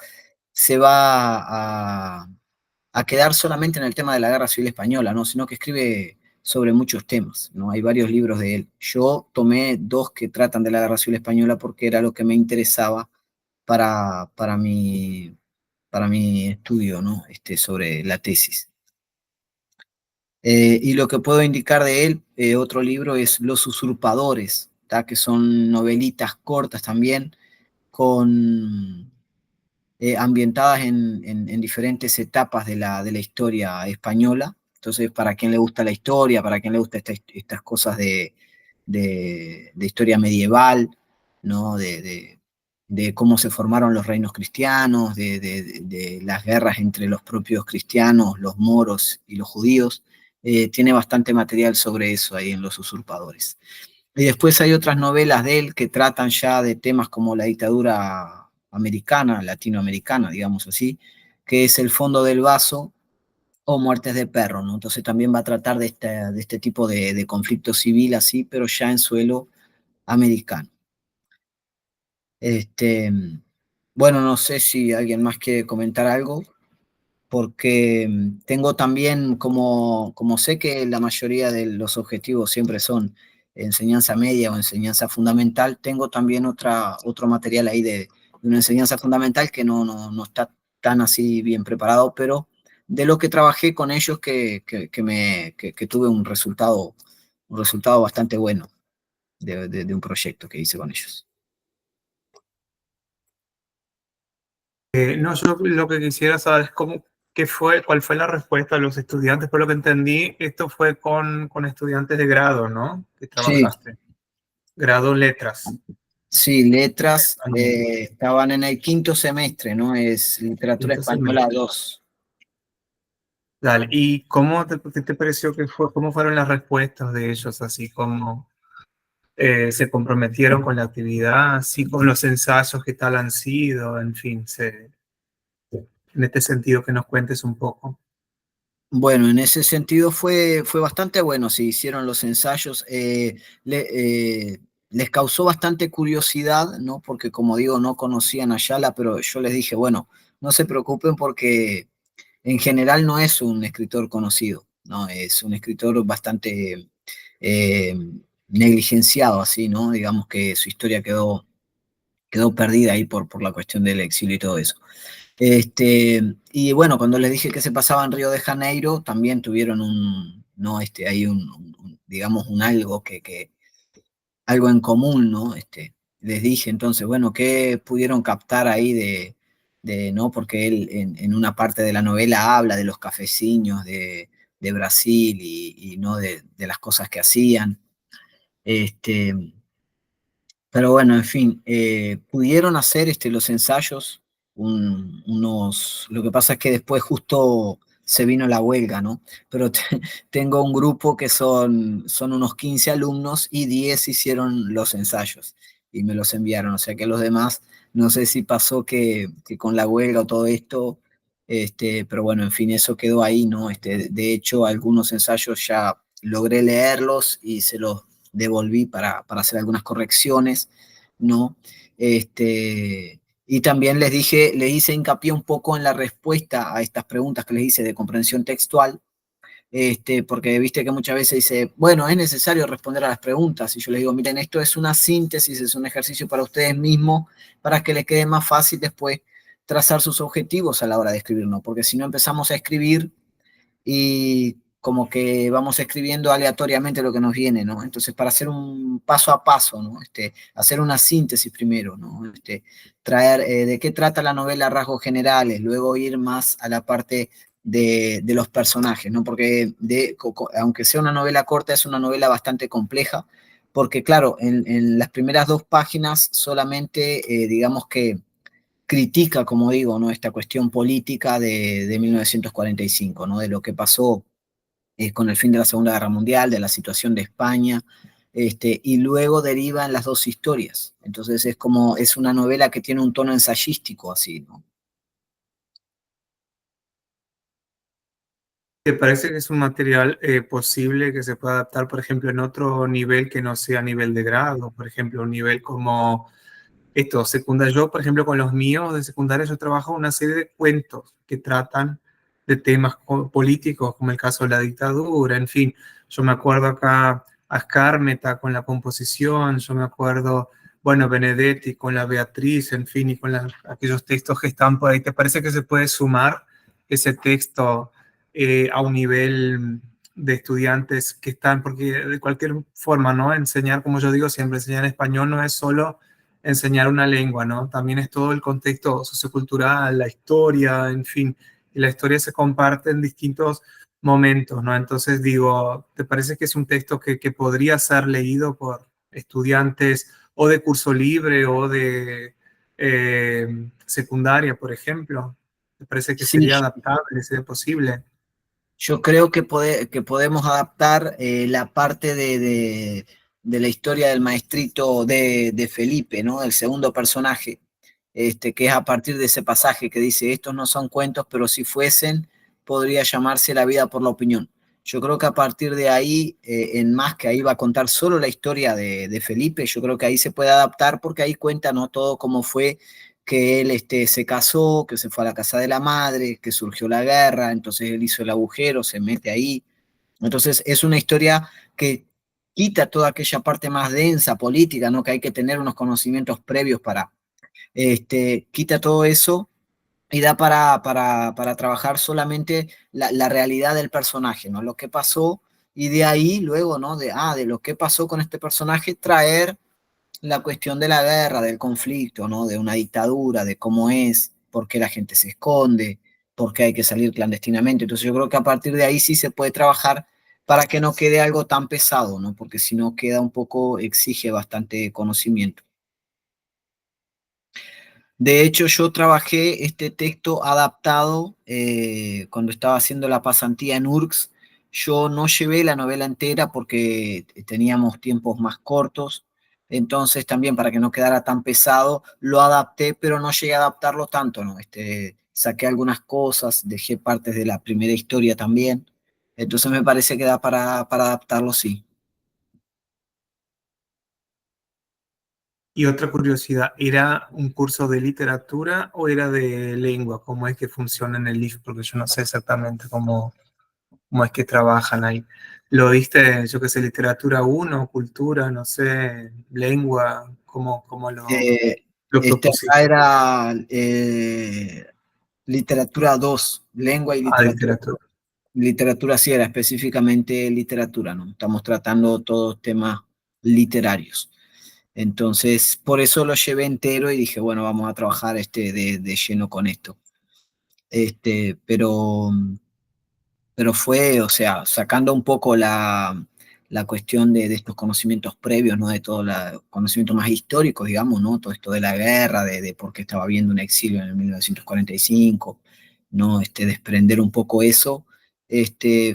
se va a quedar solamente en el tema de la Guerra Civil Española, ¿no? Sino que escribe sobre muchos temas, ¿no? Hay varios libros de él. Yo tomé dos que tratan de la Guerra Civil Española porque era lo que me interesaba para, para mi, para mi estudio, ¿no? Sobre la tesis. Y lo que puedo indicar de él, otro libro es Los Usurpadores, ¿tá? Que son novelitas cortas también, con, ambientadas en diferentes etapas de la historia española. Entonces, para quien le gusta la historia, para quien le gusta estas cosas de historia medieval, ¿no? De cómo se formaron los reinos cristianos, de las guerras entre los propios cristianos, los moros y los judíos. Tiene bastante material sobre eso ahí en Los Usurpadores. Y después hay otras novelas de él que tratan ya de temas como la dictadura americana, latinoamericana, digamos así, que es El fondo del vaso o Muertes de perro, ¿no? Entonces también va a tratar de este tipo de conflicto civil así, pero ya en suelo americano. Este, bueno, no sé si alguien más quiere comentar algo, porque tengo también, como sé que la mayoría de los objetivos siempre son enseñanza media o enseñanza fundamental, tengo también otro material ahí de una enseñanza fundamental que no está tan así bien preparado, pero de lo que trabajé con ellos que tuve un resultado bastante bueno de un proyecto que hice con ellos. No, yo lo que quisiera saber es cuál fue la respuesta de los estudiantes. Por lo que entendí, esto fue con estudiantes de grado, ¿no? Que Sí, trabajaste. Grado letras. Sí, letras estaban en el quinto semestre, ¿no? Es literatura Quinto española semestre. 2. Dale, ¿y qué te pareció que fue, cómo fueron las respuestas de ellos, así como se comprometieron con la actividad, así con los ensayos, qué tal han sido, en fin, en este sentido que nos cuentes un poco. Bueno, en ese sentido fue bastante bueno, se hicieron los ensayos, les causó bastante curiosidad, ¿no? Porque como digo, no conocían a Ayala, pero yo les dije, bueno, no se preocupen porque en general no es un escritor conocido, ¿no? Es un escritor bastante eh, negligenciado, así, ¿no? Digamos que su historia quedó perdida ahí por la cuestión del exilio y todo eso. Y bueno, cuando les dije que se pasaba en Río de Janeiro, también tuvieron ¿no? Ahí digamos, un algo algo en común, ¿no? Les dije entonces, bueno, ¿qué pudieron captar ahí ¿no? Porque él en una parte de la novela habla de los cafeciños de Brasil y ¿no? De las cosas que hacían. Este, pero bueno, en fin, pudieron hacer los ensayos, lo que pasa es que después justo se vino la huelga, ¿no? Pero tengo un grupo que son unos 15 alumnos y 10 hicieron los ensayos y me los enviaron, o sea que los demás, no sé si pasó que con la huelga o todo esto, pero bueno, en fin, eso quedó ahí, ¿no? De hecho, algunos ensayos ya logré leerlos y se los devolví para hacer algunas correcciones, ¿no? Y también les hice hincapié un poco en la respuesta a estas preguntas que les hice de comprensión textual, porque viste que muchas veces dice, bueno, es necesario responder a las preguntas, y yo les digo, miren, esto es una síntesis, es un ejercicio para ustedes mismos, para que les quede más fácil después trazar sus objetivos a la hora de escribir, ¿no? Porque si no empezamos a escribir y como que vamos escribiendo aleatoriamente lo que nos viene, ¿no? Entonces, para hacer un paso a paso, ¿no? Hacer una síntesis primero, ¿no? Traer de qué trata la novela a rasgos generales, luego ir más a la parte de los personajes, ¿no? Porque aunque sea una novela corta, es una novela bastante compleja, porque claro, en las primeras 2 páginas solamente, digamos que critica, como digo, ¿no? Esta cuestión política de 1945, ¿no? De lo que pasó con el fin de la Segunda Guerra Mundial, de la situación de España, y luego deriva en las 2 historias. Entonces es una novela que tiene un tono ensayístico así, ¿no? ¿Te parece que es un material posible que se pueda adaptar, por ejemplo, en otro nivel que no sea nivel de grado? Por ejemplo, un nivel como esto, secundaria. Yo, por ejemplo, con los míos de secundaria, yo trabajo una serie de cuentos que tratan de temas políticos, como el caso de la dictadura, en fin. Yo me acuerdo acá a Skármeta con la composición, yo me acuerdo, bueno, Benedetti con la Beatriz, en fin, y con aquellos textos que están por ahí. ¿Te parece que se puede sumar ese texto a un nivel de estudiantes que están, porque de cualquier forma, ¿no? Enseñar, como yo digo siempre, enseñar español no es solo enseñar una lengua, ¿no? También es todo el contexto sociocultural, la historia, en fin, y la historia se comparte en distintos momentos, ¿no? Entonces digo, ¿te parece que es un texto que podría ser leído por estudiantes o de curso libre o de secundaria, por ejemplo? ¿Te parece que Sí, sería adaptable, sería posible? yo creo que podemos adaptar la parte de la historia del maestrito de Felipe, ¿no? El segundo personaje, que es a partir de ese pasaje que dice, estos no son cuentos, pero si fuesen, podría llamarse La vida por la opinión. Yo creo que a partir de ahí, en más que ahí va a contar solo la historia de Felipe, yo creo que ahí se puede adaptar porque ahí cuenta, ¿no? Todo cómo fue que él se casó, que se fue a la casa de la madre, que surgió la guerra, entonces él hizo el agujero, se mete ahí. Entonces es una historia que quita toda aquella parte más densa, política, ¿no? Que hay que tener unos conocimientos previos quita todo eso y da para trabajar solamente la realidad del personaje, ¿no? Lo que pasó y de ahí luego, ¿no? De lo que pasó con este personaje, traer la cuestión de la guerra, del conflicto, ¿no? De una dictadura, de cómo es, por qué la gente se esconde, por qué hay que salir clandestinamente. Entonces yo creo que a partir de ahí sí se puede trabajar para que no quede algo tan pesado, ¿no? Porque si no queda un poco, exige bastante conocimiento. De hecho, yo trabajé este texto adaptado cuando estaba haciendo la pasantía en URCS. Yo no llevé la novela entera porque teníamos tiempos más cortos, entonces también para que no quedara tan pesado, lo adapté, pero no llegué a adaptarlo tanto, ¿no? Saqué algunas cosas, dejé partes de la primera historia también, entonces me parece que da para adaptarlo, sí. Y otra curiosidad, ¿era un curso de literatura o era de lengua? ¿Cómo es que funciona en el LIF? Porque yo no sé exactamente cómo es que trabajan ahí. ¿Lo viste, yo qué sé, literatura uno, cultura, no sé, lengua? ¿Cómo Eh, lo este acá propusiste? era literatura 2 lengua y Ah, literatura. literatura. Literatura sí era específicamente literatura, ¿no? Estamos tratando todos temas literarios. Entonces, por eso lo llevé entero y dije, bueno, vamos a trabajar de lleno con esto. Este, pero, pero fue, o sea, sacando un poco la cuestión de estos conocimientos previos, ¿no? De todo los conocimientos más históricos, digamos, ¿no? Todo esto de la guerra, de por qué estaba habiendo un exilio en el 1945, ¿no? Desprender un poco eso,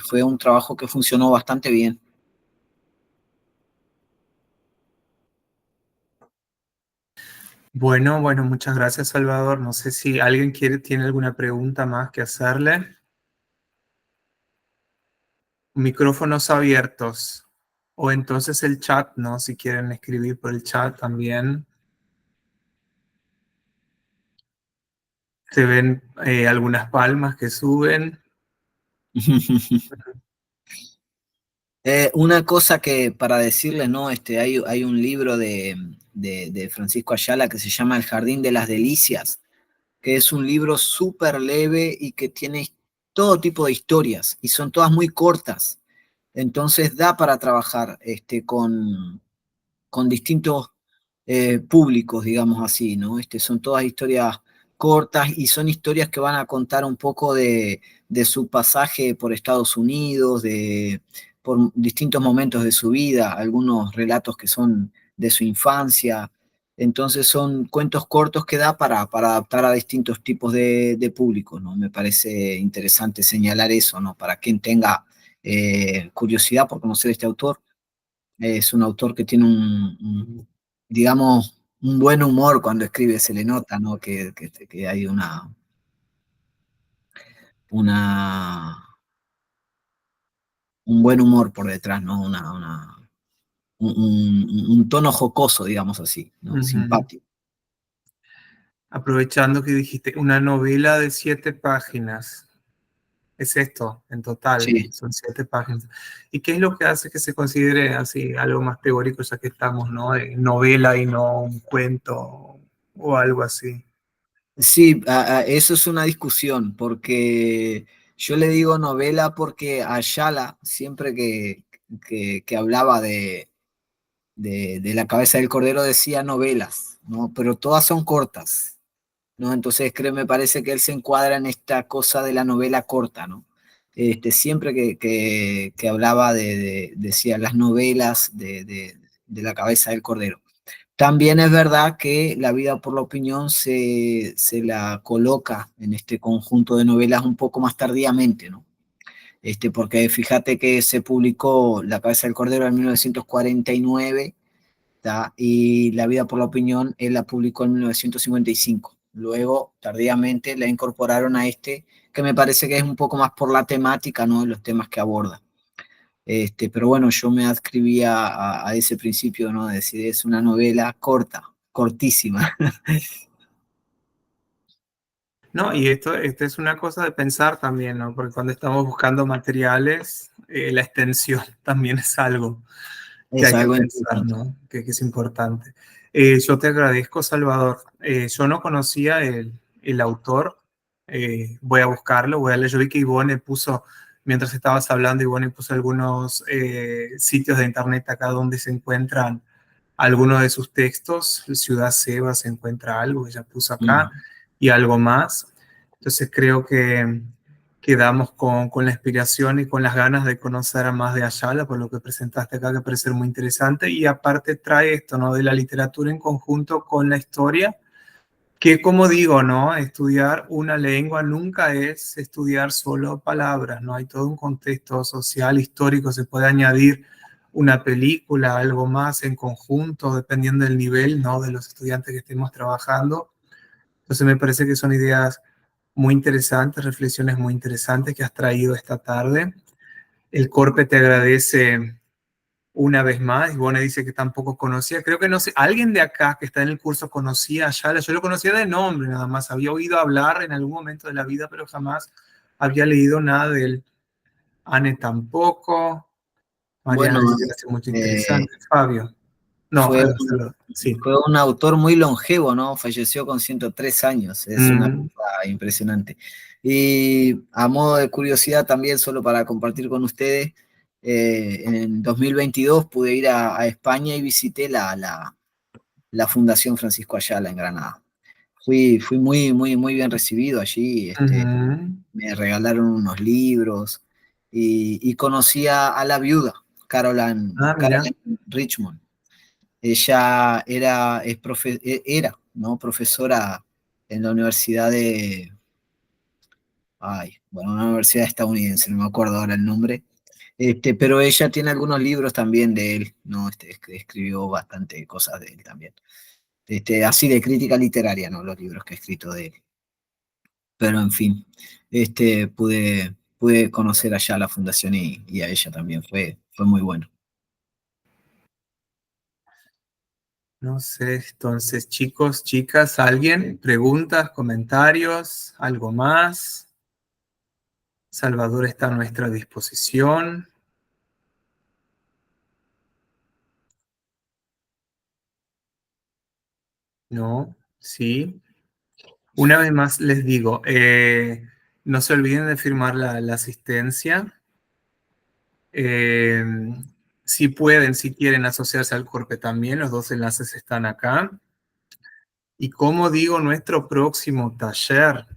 fue un trabajo que funcionó bastante bien. Bueno, muchas gracias, Salvador. No sé si alguien tiene alguna pregunta más que hacerle. Micrófonos abiertos. O entonces el chat, ¿no? Si quieren escribir por el chat también. Se ven algunas palmas que suben. Una cosa que para decirles, ¿no? Hay un libro de Francisco Ayala que se llama El Jardín de las Delicias, que es un libro súper leve y que tiene todo tipo de historias y son todas muy cortas. Entonces da para trabajar con distintos públicos, digamos así, ¿no? Son todas historias cortas y son historias que van a contar un poco de su pasaje por Estados Unidos, por distintos momentos de su vida, algunos relatos que son de su infancia. Entonces son cuentos cortos que da para adaptar a distintos tipos de públicos, ¿no? Me parece interesante señalar eso, ¿no? Para quien tenga curiosidad por conocer este autor, es un autor que tiene digamos, un buen humor cuando escribe, se le nota, ¿no? Que hay una, un buen humor por detrás, ¿no? Un tono jocoso, digamos así, ¿no? Ujú. Simpático. Aprovechando que dijiste una novela de 7 páginas. Es esto, en total, Sí. son 7 páginas. ¿Y qué es lo que hace que se considere así algo más teórico, ya que estamos, ¿no? Novela y no un cuento o algo así? Sí, eso es una discusión, porque yo le digo novela porque Ayala, siempre que hablaba de la cabeza del cordero decía novelas, ¿no? Pero todas son cortas, ¿no? Entonces me parece que él se encuadra en esta cosa de la novela corta, ¿no? Siempre que hablaba decía las novelas de la cabeza del cordero. También es verdad que La vida por la opinión se la coloca en este conjunto de novelas un poco más tardíamente, ¿no? Porque fíjate que se publicó La cabeza del cordero en 1949, ¿tá? Y La vida por la opinión él la publicó en 1955. Luego, tardíamente, la incorporaron a que me parece que es un poco más por la temática, ¿no? De los temas que aborda. Pero bueno, yo me adscribía a ese principio, ¿no? De decir, es una novela corta, cortísima. No, y esto es una cosa de pensar también, ¿no? Porque cuando estamos buscando materiales, la extensión también es algo que Es hay que algo pensar, interesante. ¿no? Que es importante. Yo te agradezco, Salvador. Yo no conocía el autor. Voy a buscarlo, voy a leer. Yo vi que Ivonne puso, mientras estabas hablando, Ivonne puso algunos sitios de internet acá donde se encuentran algunos de sus textos. Ciudad Seba se encuentra algo que ella puso acá Mm. y algo más. Entonces creo que quedamos con la inspiración y con las ganas de conocer a más de Ayala, por lo que presentaste acá, que parece ser muy interesante. Y aparte trae esto, ¿no? De la literatura en conjunto con la historia, Que como digo, ¿no? Estudiar una lengua nunca es estudiar solo palabras, ¿no? Hay todo un contexto social, histórico, se puede añadir una película, algo más en conjunto, dependiendo del nivel, ¿no? De los estudiantes que estemos trabajando. Entonces me parece que son ideas muy interesantes, reflexiones muy interesantes que has traído esta tarde. El Corpe te agradece una vez más, y Ivonne dice que tampoco conocía, creo que no sé, alguien de acá que está en el curso conocía a Ayala, yo lo conocía de nombre nada más, había oído hablar en algún momento de la vida, pero jamás había leído nada de él. Anne tampoco, Mariana Bueno, dice que hace mucho eh, interesante, Fabio, no, fue Salvador, sí. Fue un autor muy longevo, ¿no? Falleció con 103 años, es una Mm, cosa impresionante. Y a modo de curiosidad también, solo para compartir con ustedes, en 2022 pude ir a España y visité la Fundación Francisco Ayala en Granada. Fui muy bien recibido allí, mm. me regalaron unos libros y conocí a la viuda, Ah, mira, Caroline Richmond. Ella era, ¿no? Profesora en la universidad bueno, una universidad estadounidense, no me acuerdo ahora el nombre, pero ella tiene algunos libros también de él, ¿no? Escribió bastante cosas de él también. Así de crítica literaria, ¿no? Los libros que ha escrito de él. Pero en fin, pude conocer allá la fundación y a ella también, fue muy bueno. no sé, entonces chicos, chicas, ¿alguien? ¿Preguntas, comentarios, algo más? Salvador está a nuestra disposición. No, sí. Una vez más les digo, no se olviden de firmar la asistencia. Eh, si pueden, si quieren asociarse al Corpe también, los dos enlaces están acá. Y como digo, nuestro próximo taller,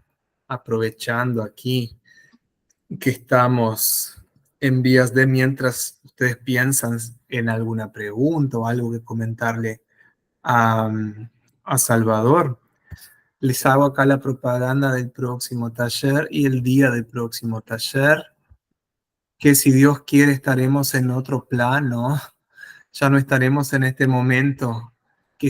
aprovechando aquí que estamos en vías de mientras ustedes piensan en alguna pregunta o algo que comentarle a, a Salvador. Les hago acá la propaganda del próximo taller y el día del próximo taller, que si Dios quiere estaremos en otro plano, ya no estaremos en este momento que